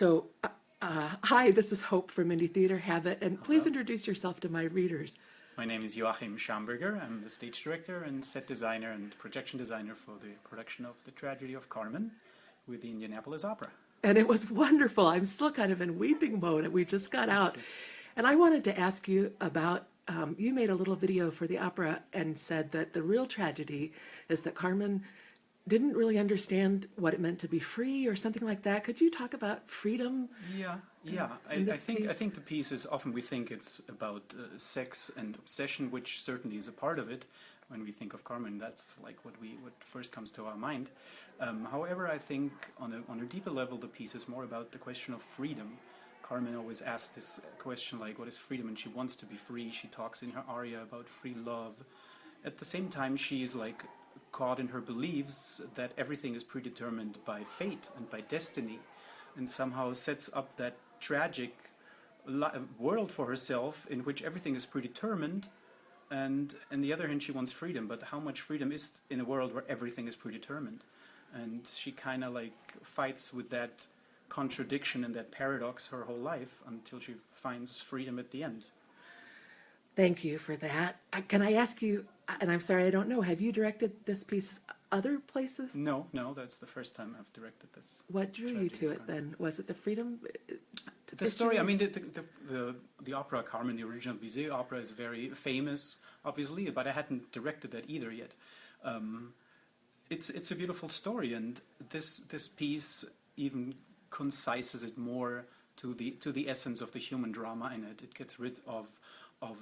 So, hi, this is Hope from Indy Theater Habit, and please Hello. introduce yourself to my readers. My name is Joachim Schamberger. I'm the stage director and set designer and projection designer for the production of the Tragedy of Carmen with the Indianapolis Opera. And it was wonderful. I'm still kind of in weeping mode, and we just got out. And I wanted to ask you about, you made a little video for the opera and said that the real tragedy is that Carmen didn't really understand what it meant to be free or something like that. Could you talk about freedom? Yeah. I think the piece is often we think it's about sex and obsession, which certainly is a part of it. When we think of Carmen, that's like what first comes to our mind. However, I think on a deeper level, the piece is more about the question of freedom. Carmen always asks this question like, what is freedom? And she wants to be free. She talks in her aria about free love. At the same time, she is like caught in her beliefs that everything is predetermined by fate and by destiny, and somehow sets up that tragic world for herself in which everything is predetermined, and on the other hand she wants freedom, but how much freedom is in a world where everything is predetermined? And she kind of like fights with that contradiction and that paradox her whole life until she finds freedom at the end. Thank you for that. Can I ask you, and I'm sorry I don't know, have you directed this piece other places? No, that's the first time I've directed this. What drew you to it then? Was it the freedom? The story, I mean, the opera Carmen, the original Bizet opera, is very famous, obviously, but I hadn't directed that either yet. It's a beautiful story, and this piece even concises it more to the essence of the human drama in it. It gets rid of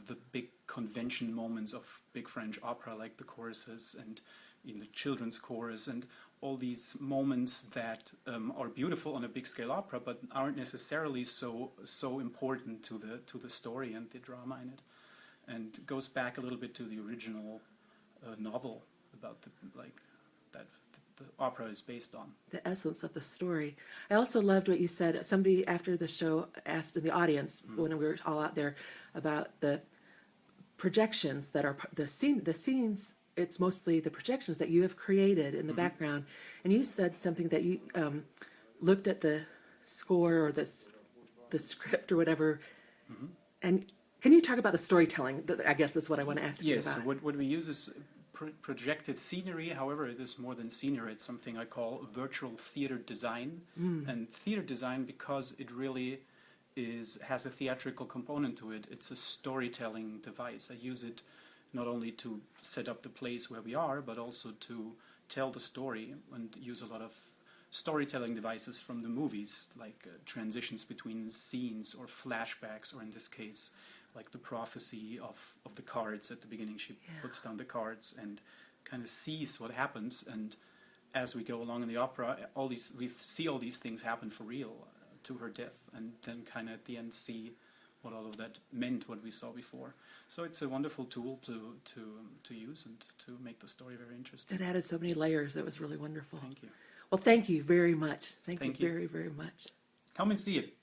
the big convention moments of big French opera, like the choruses and in the children's chorus, and all these moments that are beautiful on a big scale opera, but aren't necessarily so important to the story and the drama in it, and goes back a little bit to the original novel about that the opera is based on. The essence of the story. I also loved what you said. Somebody after the show asked in the audience when we were all out there about the projections that are the scenes. It's mostly the projections that you have created in the background. And you said something that you looked at the score or the script or whatever. And can you talk about the storytelling? I guess that's what I want to ask you about. Yes, so what we use is projected scenery. However, it is more than scenery. It's something I call virtual theater design. And theater design, because it really has a theatrical component to it, it's a storytelling device. I use it not only to set up the place where we are, but also to tell the story, and use a lot of storytelling devices from the movies, like transitions between scenes or flashbacks, or in this case, like the prophecy of the cards at the beginning. She puts down the cards and kind of sees what happens, and as we go along in the opera, we see all these things happen for real to her death, and then kind of at the end see what all of that meant, what we saw before. So it's a wonderful tool to use and to make the story very interesting. It added so many layers. That was really wonderful. Thank you. Well, thank you very much. Thank you very, very much. Come and see it.